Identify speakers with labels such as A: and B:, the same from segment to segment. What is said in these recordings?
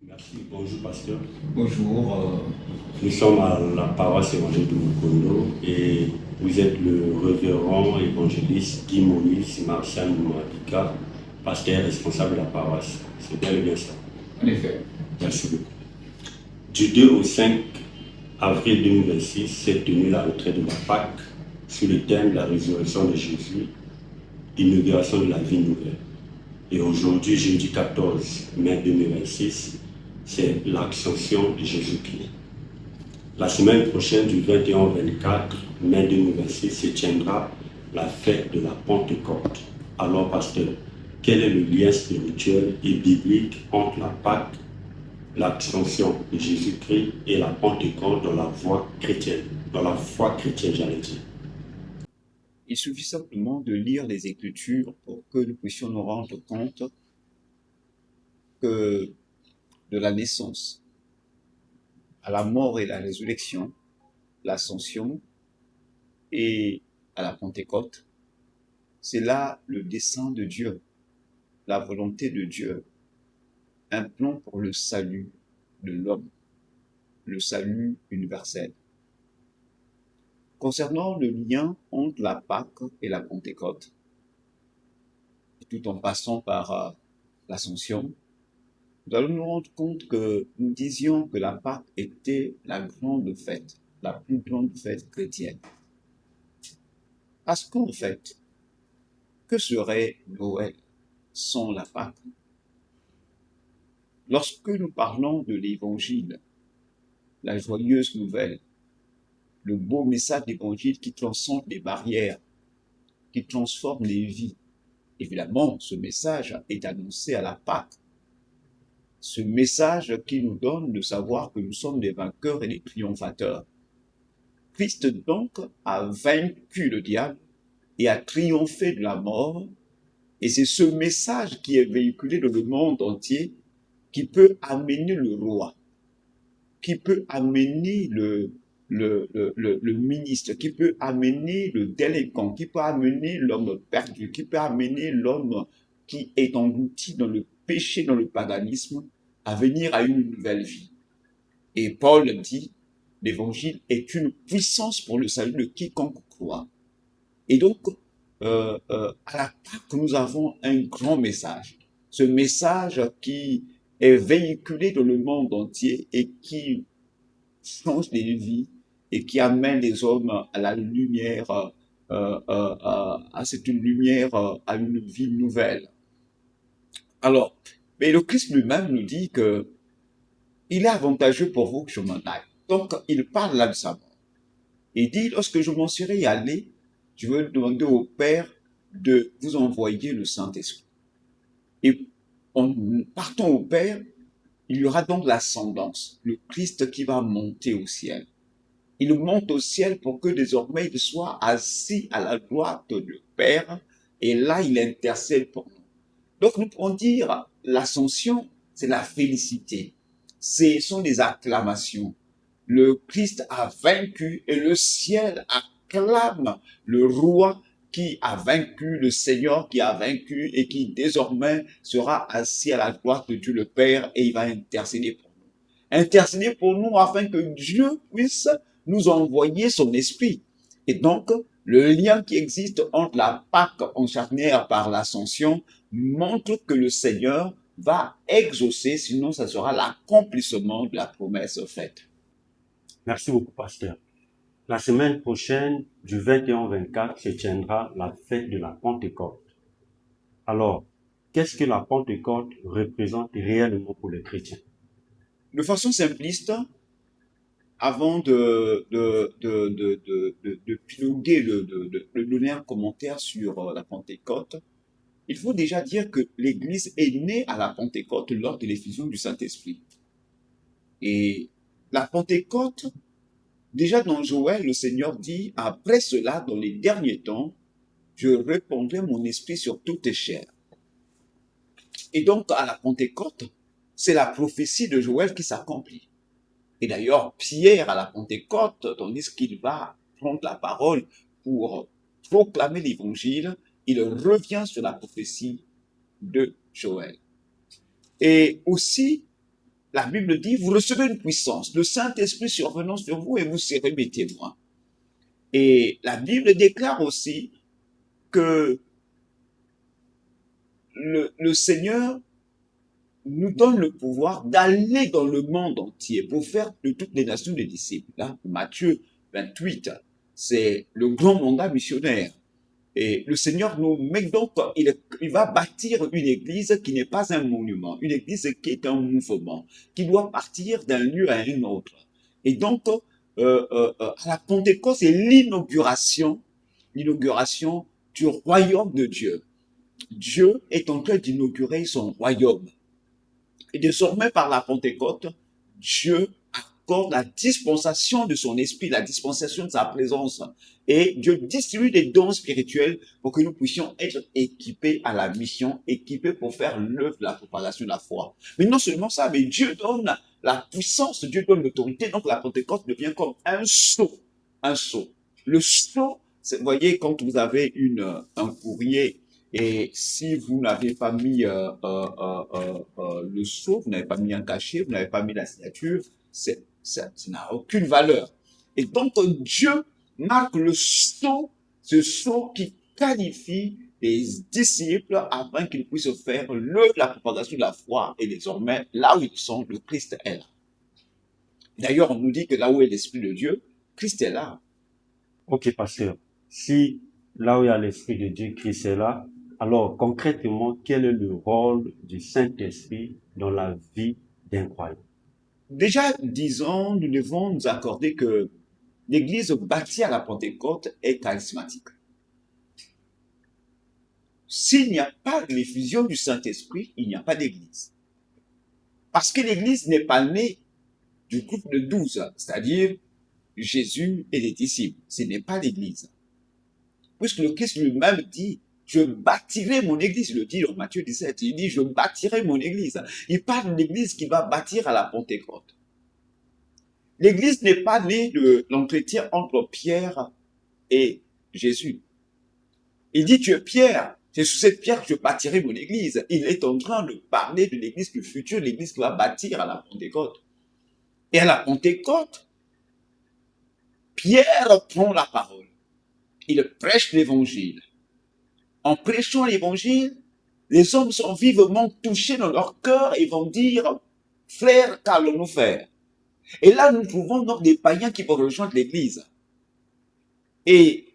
A: Merci, bonjour pasteur.
B: Bonjour,
A: Nous sommes à la paroisse évangélique de Mukondo et vous êtes le révérend évangéliste Guy Moïse Martial Mouadika, pasteur responsable de la paroisse. C'est bien le bien ça.
B: en effet.
A: Merci beaucoup. Du 2 au 5 avril 2026 s'est tenue la retraite de la Pâque sous le thème de la résurrection de Jésus, inauguration de la vie nouvelle. Et aujourd'hui, jeudi 14 mai 2026, c'est l'ascension de Jésus-Christ. La semaine prochaine, du 21 au 24 mai 2026, se tiendra la fête de la Pentecôte. Alors, pasteur, quel est le lien spirituel et biblique entre la Pâque, l'ascension de Jésus-Christ et la Pentecôte dans la foi chrétienne, j'allais dire?
C: Il suffit simplement de lire les Écritures pour que nous puissions nous rendre compte que de la naissance à la mort et la résurrection, l'ascension et à la Pentecôte, c'est là le dessein de Dieu, la volonté de Dieu, un plan pour le salut de l'homme, le salut universel. Concernant le lien entre la Pâque et la Pentecôte, tout en passant par l'ascension, nous allons nous rendre compte que nous disions que la Pâque était la grande fête, la plus grande fête chrétienne. Parce qu'en fait, que serait Noël sans la Pâque? Lorsque nous parlons de l'Évangile, la joyeuse nouvelle, le beau message d'Évangile qui transcende les barrières, qui transforme les vies, évidemment, ce message est annoncé à la Pâque. Ce message qui nous donne de savoir que nous sommes des vainqueurs et des triomphateurs. Christ donc a vaincu le diable et a triomphé de la mort, et c'est ce message qui est véhiculé dans le monde entier qui peut amener le roi, qui peut amener le ministre, qui peut amener le délinquant, qui peut amener l'homme perdu, qui peut amener l'homme qui est englouti dans le péché, dans le paganisme, à venir à une nouvelle vie. Et Paul dit, l'évangile est une puissance pour le salut de quiconque croit. Et donc, à la Pâque, nous avons un grand message. Ce message qui est véhiculé dans le monde entier et qui change les vies et qui amène les hommes à la lumière, à cette lumière, à une vie nouvelle. Alors, mais le Christ lui-même nous dit que il est avantageux pour vous que je m'en aille. Donc, il parle là de sa mort. Il dit, lorsque je m'en serai allé, je vais demander au Père de vous envoyer le Saint-Esprit. Et en partant au Père, il y aura donc l'ascendance, le Christ qui va monter au ciel. Il monte au ciel pour que désormais il soit assis à la droite du Père, et là il intercède pour nous. Donc nous pouvons dire, l'ascension, c'est la félicité, ce sont des acclamations. Le Christ a vaincu et le ciel acclame le roi qui a vaincu, le Seigneur qui a vaincu et qui désormais sera assis à la droite de Dieu le Père et il va intercéder pour nous. Intercéder pour nous afin que Dieu puisse nous envoyer son esprit. Et donc, le lien qui existe entre la Pâque en charnière par l'ascension montre que le Seigneur va exaucer, sinon ça sera l'accomplissement de la promesse faite.
A: Merci beaucoup, pasteur. La semaine prochaine, du 21 au 24, se tiendra la fête de la Pentecôte. Alors, qu'est-ce que la Pentecôte représente réellement pour les chrétiens?
C: De façon simpliste, avant de piloguer, de donner un commentaire sur la Pentecôte, il faut déjà dire que l'Église est née à la Pentecôte lors de l'effusion du Saint-Esprit. Et la Pentecôte, déjà dans Joël, le Seigneur dit, après cela, dans les derniers temps, je répandrai mon esprit sur toute chair. Et donc, à la Pentecôte, c'est la prophétie de Joël qui s'accomplit. Et d'ailleurs, Pierre, à la Pentecôte, tandis qu'il va prendre la parole pour proclamer l'Évangile, il revient sur la prophétie de Joël. Et aussi, la Bible dit, vous recevez une puissance, le Saint-Esprit survenant sur vous et vous serez mes témoins. Et la Bible déclare aussi que le Seigneur nous donne le pouvoir d'aller dans le monde entier pour faire de toutes les nations des disciples. Là, Matthieu 28, c'est le grand mandat missionnaire. Et le Seigneur nous met donc, il va bâtir une église qui n'est pas un monument, une église qui est un mouvement, qui doit partir d'un lieu à un autre. Et donc, à la Pentecôte, c'est l'inauguration du royaume de Dieu. Dieu est en train d'inaugurer son royaume. Et désormais, par la Pentecôte, Dieu accorde la dispensation de son esprit, la dispensation de sa présence. Et Dieu distribue des dons spirituels pour que nous puissions être équipés à la mission, équipés pour faire l'œuvre de la propagation de la foi. Mais non seulement ça, mais Dieu donne la puissance, Dieu donne l'autorité. Donc la Pentecôte devient comme un sceau. Un sceau. Le sceau, vous voyez, quand vous avez un courrier, et si vous n'avez pas mis le sceau, vous n'avez pas mis un cachet, vous n'avez pas mis la signature, ça n'a aucune valeur. Et donc Dieu marque le sceau, ce sceau qui qualifie les disciples afin qu'ils puissent faire l'œuvre de la propagation de la foi. Et désormais, là où ils sont, le Christ est là. D'ailleurs, on nous dit que là où est l'Esprit de Dieu, Christ est là.
A: Ok, pasteur. Si là où il y a l'Esprit de Dieu, Christ est là, alors concrètement, quel est le rôle du Saint-Esprit dans la vie d'un croyant?
C: Déjà, disons, nous devons nous accorder que l'Église bâtie à la Pentecôte est charismatique. S'il n'y a pas l'effusion du Saint-Esprit, il n'y a pas d'Église. Parce que l'Église n'est pas née du groupe de 12, c'est-à-dire Jésus et les disciples. Ce n'est pas l'Église. Puisque le Christ lui-même dit, je bâtirai mon église, il le dit dans Matthieu 17, il dit, je bâtirai mon église. Il parle de l'église qui va bâtir à la Pentecôte. L'église n'est pas née de l'entretien entre Pierre et Jésus. Il dit, tu es Pierre, c'est sur cette pierre que je bâtirai mon église. Il est en train de parler de l'église du futur, l'église qui va bâtir à la Pentecôte. Et à la Pentecôte, Pierre prend la parole. Il prêche l'évangile. En prêchant l'évangile, les hommes sont vivement touchés dans leur cœur et vont dire, frère, qu'allons-nous faire? Et là, nous trouvons donc des païens qui vont rejoindre l'église. Et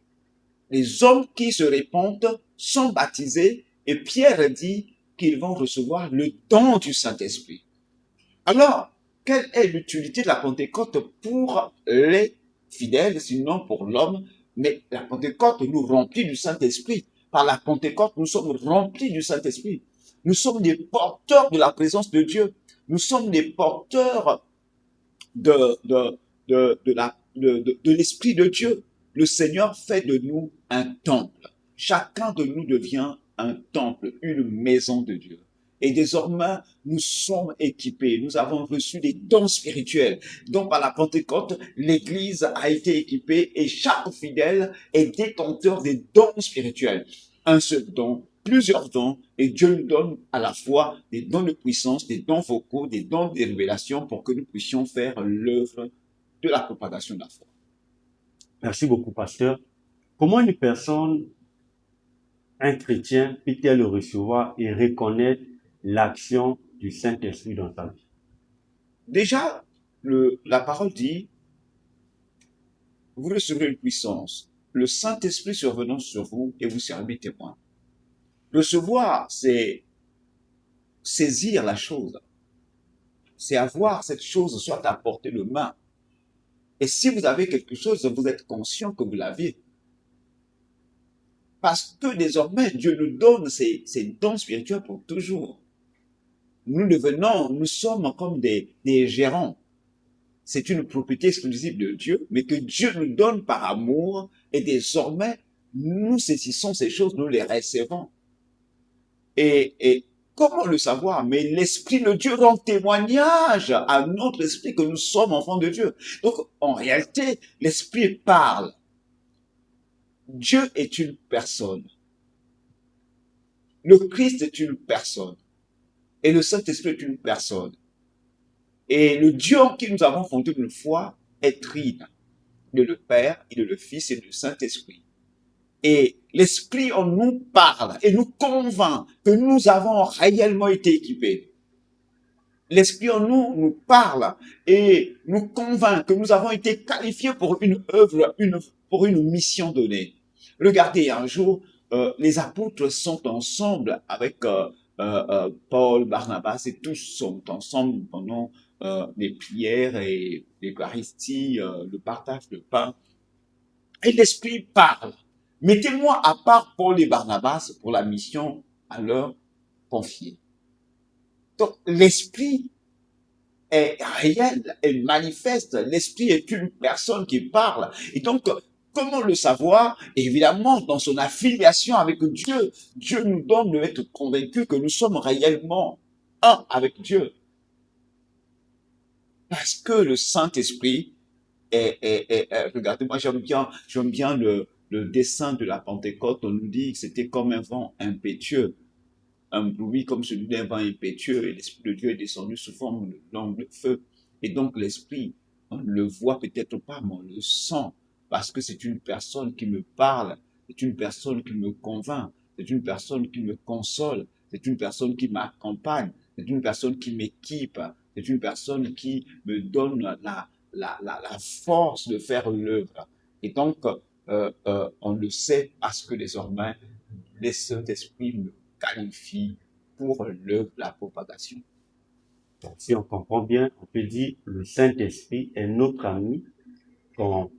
C: les hommes qui se répandent sont baptisés et Pierre dit qu'ils vont recevoir le don du Saint-Esprit. Alors, quelle est l'utilité de la Pentecôte pour les fidèles, sinon pour l'homme? Mais la Pentecôte nous remplit du Saint-Esprit. Par la Pentecôte, nous sommes remplis du Saint-Esprit. Nous sommes des porteurs de la présence de Dieu. Nous sommes des porteurs de l'Esprit de Dieu. Le Seigneur fait de nous un temple. Chacun de nous devient un temple, une maison de Dieu. Et désormais, nous sommes équipés. Nous avons reçu des dons spirituels. Donc, par la Pentecôte, l'Église a été équipée et chaque fidèle est détenteur des dons spirituels. Un seul don, plusieurs dons, et Dieu nous donne à la fois des dons de puissance, des dons vocaux, des dons de révélation pour que nous puissions faire l'œuvre de la propagation de la foi.
A: Merci beaucoup, pasteur. Comment une personne, un chrétien, peut-elle le recevoir et reconnaître l'action du Saint-Esprit dans sa vie?
C: Déjà, la parole dit, vous recevrez une puissance, le Saint-Esprit survenant sur vous et vous servez témoin. Recevoir, c'est saisir la chose. C'est avoir cette chose soit à portée de main. Et si vous avez quelque chose, vous êtes conscient que vous l'avez. Parce que désormais, Dieu nous donne ces dons spirituels pour toujours. Nous sommes comme des gérants. C'est une propriété exclusive de Dieu, mais que Dieu nous donne par amour, et désormais, nous saisissons ces choses, nous les recevons. Et comment le savoir? Mais l'Esprit de Dieu rend témoignage à notre esprit que nous sommes enfants de Dieu. Donc, en réalité, l'Esprit parle. Dieu est une personne. Le Christ est une personne. Et le Saint-Esprit est une personne. Et le Dieu en qui nous avons fondé une foi est trine. Il est le Père, il est le Fils et le Saint-Esprit. Et l'Esprit en nous parle et nous convainc que nous avons réellement été équipés. L'Esprit en nous nous parle et nous convainc que nous avons été qualifiés pour une œuvre, pour une mission donnée. Regardez, un jour, les apôtres sont ensemble avec Paul, Barnabas et tous sont ensemble pendant les prières et l'Eucharistie, le partage de pain. Et l'Esprit parle. Mettez-moi à part Paul et Barnabas pour la mission à leur confier. Donc, l'Esprit est réel, est manifeste. L'Esprit est une personne qui parle. Et donc, comment le savoir? Évidemment, dans son affiliation avec Dieu, Dieu nous donne d'être convaincus que nous sommes réellement un avec Dieu. Parce que le Saint-Esprit regardez, moi j'aime bien le dessin de la Pentecôte. On nous dit que c'était comme un vent impétueux, un bruit comme celui d'un vent impétueux, et l'Esprit de Dieu est descendu sous forme de langue de feu. Et donc l'Esprit, on ne le voit peut-être pas, mais on le sent, parce que c'est une personne qui me parle, c'est une personne qui me convainc, c'est une personne qui me console, c'est une personne qui m'accompagne, c'est une personne qui m'équipe, c'est une personne qui me donne la force de faire l'œuvre. Et donc, on le sait parce que désormais, les Saint-Esprit me qualifient pour l'œuvre de la propagation.
A: Donc, si on comprend bien, on peut dire le Saint-Esprit est notre ami quand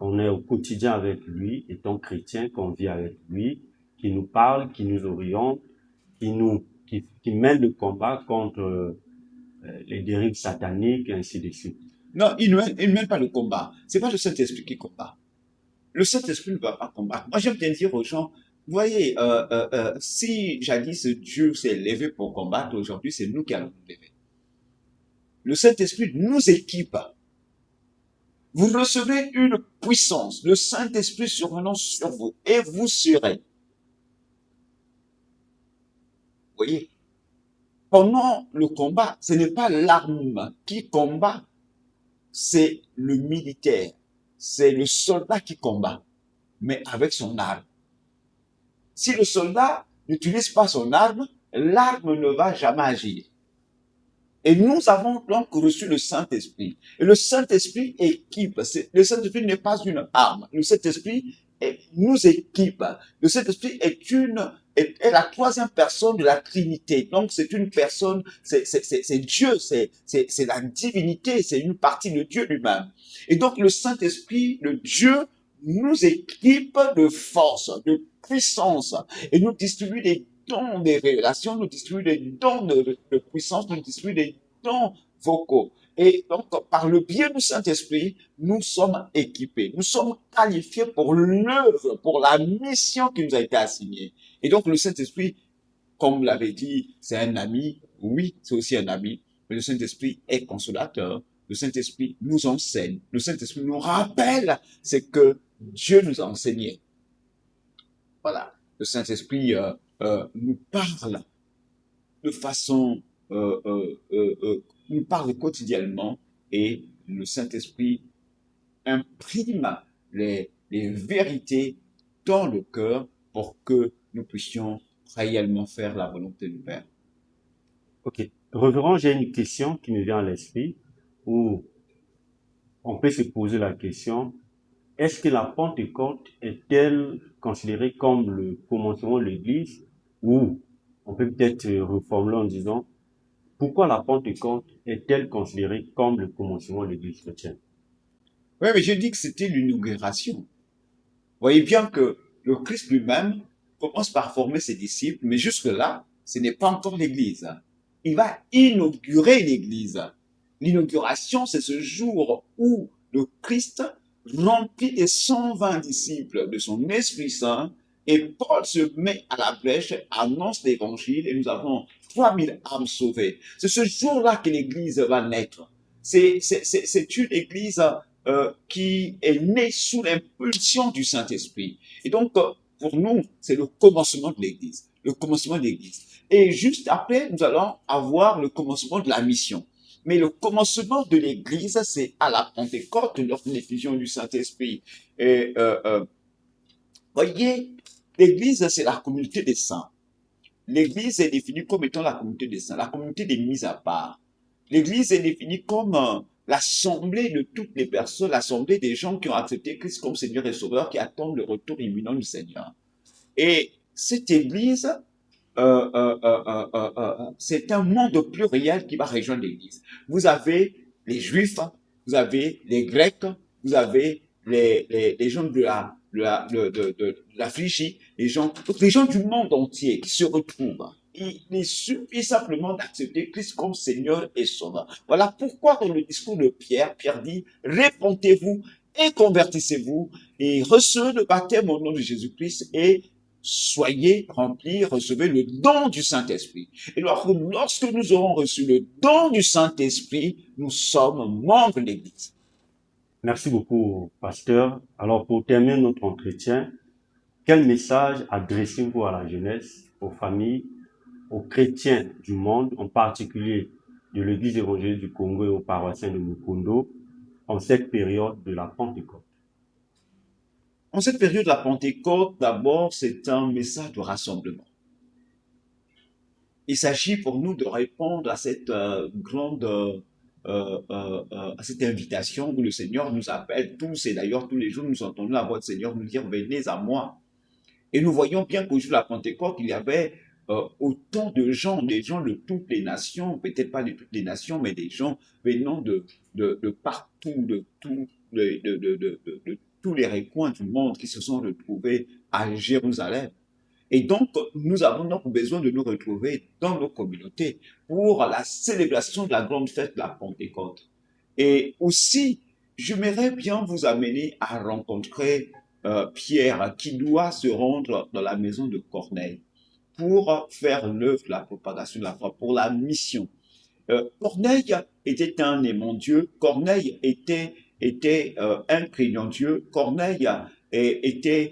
A: on est au quotidien avec lui, étant chrétien, qu'on vit avec lui, qui nous parle, qui nous oriente, qui mène le combat contre les dérives sataniques, et ainsi de suite.
C: Non, il ne mène pas le combat. C'est pas le Saint-Esprit qui combat. Le Saint-Esprit ne va pas combattre. Moi, j'aime bien dire aux gens, vous voyez, si jadis Dieu s'est levé pour combattre, aujourd'hui, c'est nous qui allons nous lever. Le Saint-Esprit nous équipe. Vous recevez une puissance, le Saint-Esprit survenant sur vous, et vous serez. Vous voyez, pendant le combat, ce n'est pas l'arme qui combat, c'est le militaire, c'est le soldat qui combat, mais avec son arme. Si le soldat n'utilise pas son arme, l'arme ne va jamais agir. Et nous avons donc reçu le Saint-Esprit. Et le Saint-Esprit équipe. Le Saint-Esprit n'est pas une arme. Le Saint-Esprit nous équipe. Le Saint-Esprit est la troisième personne de la Trinité. Donc c'est une personne, c'est Dieu, c'est la divinité, c'est une partie de Dieu lui-même. Et donc le Saint-Esprit, le Dieu, nous équipe de force, de puissance, et nous distribue des dons des révélations, nous distribue des dons de puissance, nous distribue des dons vocaux. Et donc, par le biais du Saint-Esprit, nous sommes équipés, nous sommes qualifiés pour l'œuvre, pour la mission qui nous a été assignée. Et donc, le Saint-Esprit, comme vous l'avez dit, c'est un ami. Oui, c'est aussi un ami. Mais le Saint-Esprit est consolateur. Le Saint-Esprit nous enseigne. Le Saint-Esprit nous rappelle ce que Dieu nous a enseigné. Voilà. Le Saint-Esprit nous parle de façon, nous parle quotidiennement, et le Saint-Esprit imprime les vérités dans le cœur pour que nous puissions réellement faire la volonté du Père.
A: Ok. Reverend, j'ai une question qui me vient à l'esprit où on peut se poser la question, est-ce que la Pentecôte est-elle considérée comme le commencement de l'Église, ou on peut peut-être reformuler en disant, pourquoi la Pentecôte est-elle considérée comme le commencement de l'Église chrétienne?
C: Oui, mais je dis que c'était l'inauguration. Vous voyez bien que le Christ lui-même commence par former ses disciples, mais jusque-là, ce n'est pas encore l'Église. Il va inaugurer l'Église. L'inauguration, c'est ce jour où le Christ remplit les 120 disciples de son Esprit Saint, et Paul se met à la brèche, annonce l'Évangile, et nous avons 3000 âmes sauvées. C'est ce jour-là que l'Église va naître. C'est une Église qui est née sous l'impulsion du Saint-Esprit. Et donc, pour nous, c'est le commencement de l'Église. Le commencement de l'Église. Et juste après, nous allons avoir le commencement de la mission. Mais le commencement de l'Église, c'est à la Pentecôte, lors de l'effusion du Saint-Esprit. Et voyez, l'Église, c'est la communauté des saints. L'Église est définie comme étant la communauté des saints, la communauté des mis à part. L'Église est définie comme l'assemblée de toutes les personnes, l'assemblée des gens qui ont accepté Christ comme Seigneur et Sauveur, qui attendent le retour imminent du Seigneur. Et cette Église, c'est un monde pluriel qui va rejoindre l'Église. Vous avez les Juifs, vous avez les Grecs, vous avez les gens de la Phrygie, les gens du monde entier qui se retrouvent. Il suffit simplement d'accepter Christ comme Seigneur et Sauveur. Voilà pourquoi dans le discours de Pierre, Pierre dit, répentez-vous et convertissez-vous et recevez le baptême au nom de Jésus-Christ et soyez remplis, recevez le don du Saint-Esprit. Et alors, lorsque nous aurons reçu le don du Saint-Esprit, nous sommes membres de l'Église.
A: Merci beaucoup, pasteur. Alors, pour terminer notre entretien, quel message adressez-vous à la jeunesse, aux familles, aux chrétiens du monde, en particulier de l'Église évangélique du Congo et aux paroissiens de Mukundo, en cette période de la Pentecôte?
C: En cette période de la Pentecôte, d'abord, c'est un message de rassemblement. Il s'agit pour nous de répondre à cette à cette invitation où le Seigneur nous appelle tous, et d'ailleurs tous les jours nous entendons la voix du Seigneur nous dire venez à moi. Et nous voyons bien qu'au jour de la Pentecôte, il y avait autant de gens, des gens de toutes les nations, peut-être pas de toutes les nations, mais des gens venant de partout, de tous les recoins du monde qui se sont retrouvés à Jérusalem. Et donc, nous avons donc besoin de nous retrouver dans nos communautés pour la célébration de la grande fête de la Pentecôte. Et aussi, j'aimerais bien vous amener à rencontrer Pierre, qui doit se rendre dans la maison de Corneille pour faire l'œuvre de la propagation de la foi, pour la mission. Corneille était un aimant Dieu, Corneille était un craignant Dieu, Corneille était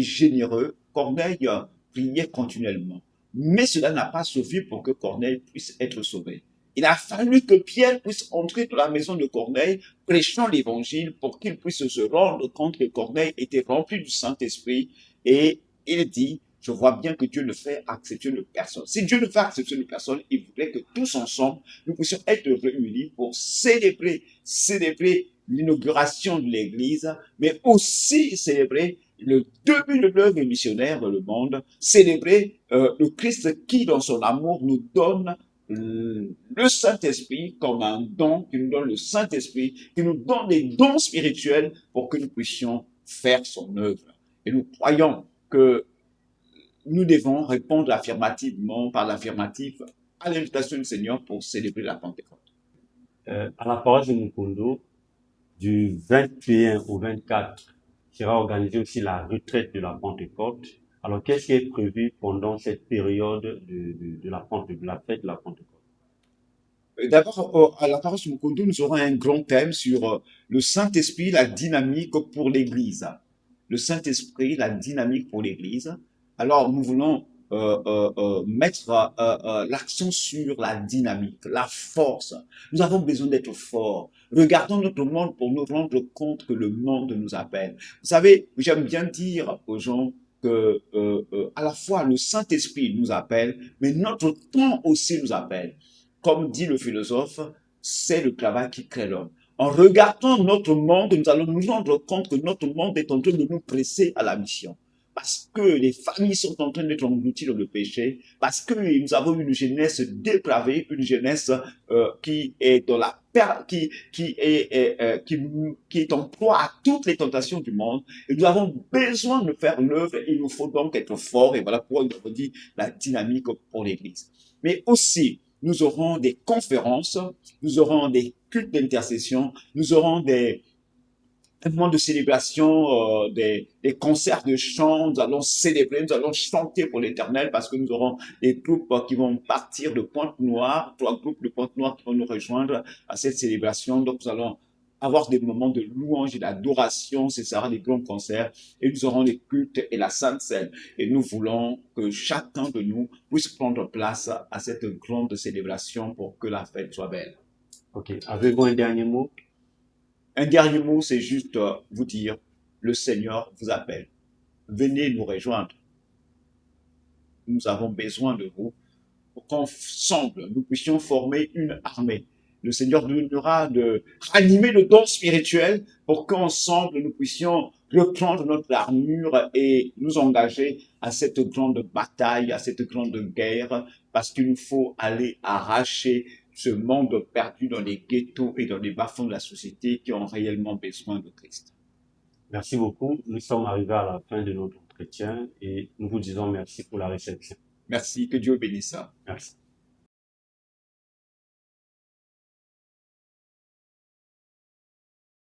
C: généreux, Corneille priait continuellement. Mais cela n'a pas suffi pour que Corneille puisse être sauvé. Il a fallu que Pierre puisse entrer dans la maison de Corneille, prêchant l'évangile pour qu'il puisse se rendre compte que Corneille était rempli du Saint-Esprit, et il dit, je vois bien que Dieu ne fait accepter de personne. Si Dieu ne fait accepter de personne, il voudrait que tous ensemble, nous puissions être réunis pour célébrer l'inauguration de l'Église, mais aussi célébrer le début de l'œuvre missionnaire dans le monde, célébrer le Christ qui, dans son amour, nous donne le Saint-Esprit comme un don, qui nous donne le Saint-Esprit, qui nous donne des dons spirituels pour que nous puissions faire son œuvre. Et nous croyons que nous devons répondre affirmativement, par l'affirmatif, à l'invitation du Seigneur pour célébrer la Pentecôte.
A: À la paroisse de Mukundo, du 21 au 24, sera organisée aussi la retraite de la Pentecôte. Alors, qu'est-ce qui est prévu pendant cette période de la fête de la Pentecôte?
C: D'abord, à la paroisse de Mukundo, nous aurons un grand thème sur le Saint-Esprit, la dynamique pour l'Église. Le Saint-Esprit, la dynamique pour l'Église. Alors, nous voulons mettre l'accent sur la dynamique, la force. Nous avons besoin d'être forts. Regardons notre monde pour nous rendre compte que le monde nous appelle. Vous savez, j'aime bien dire aux gens que à la fois le Saint-Esprit nous appelle, mais notre temps aussi nous appelle. Comme dit le philosophe, c'est le travail qui crée l'homme. En regardant notre monde, nous allons nous rendre compte que notre monde est en train de nous presser à la mission. Parce que les familles sont en train d'être englouties dans le péché, parce que nous avons une jeunesse dépravée, une jeunesse qui est dans la qui est en proie à toutes les tentations du monde. Et nous avons besoin de faire l'œuvre. Il nous faut donc être forts. Et voilà pourquoi il nous dit la dynamique pour l'Église. Mais aussi, nous aurons des conférences, nous aurons des cultes d'intercession, nous aurons des moments de célébration, des concerts de chant, nous allons célébrer, nous allons chanter pour l'Éternel parce que nous aurons des groupes qui vont partir de Pointe-Noire, 3 groupes de Pointe-Noire qui vont nous rejoindre à cette célébration. Donc nous allons avoir des moments de louange et d'adoration, ce sera des grands concerts, et nous aurons les cultes et la Sainte Seine. Et nous voulons que chacun de nous puisse prendre place à cette grande célébration pour que la fête soit belle.
A: Ok. Avez-vous un dernier mot?
C: Un dernier mot, c'est juste vous dire, le Seigneur vous appelle. Venez nous rejoindre. Nous avons besoin de vous pour qu'ensemble, nous puissions former une armée. Le Seigneur nous donnera de ranimer le don spirituel pour qu'ensemble, nous puissions reprendre notre armure et nous engager à cette grande bataille, à cette grande guerre, parce qu'il nous faut aller arracher ce monde perdu dans les ghettos et dans les bas-fonds de la société qui ont réellement besoin de Christ.
A: Merci beaucoup. Nous sommes arrivés à la fin de notre entretien et nous vous disons merci pour la réception.
C: Merci, que Dieu bénisse ça.
A: Merci.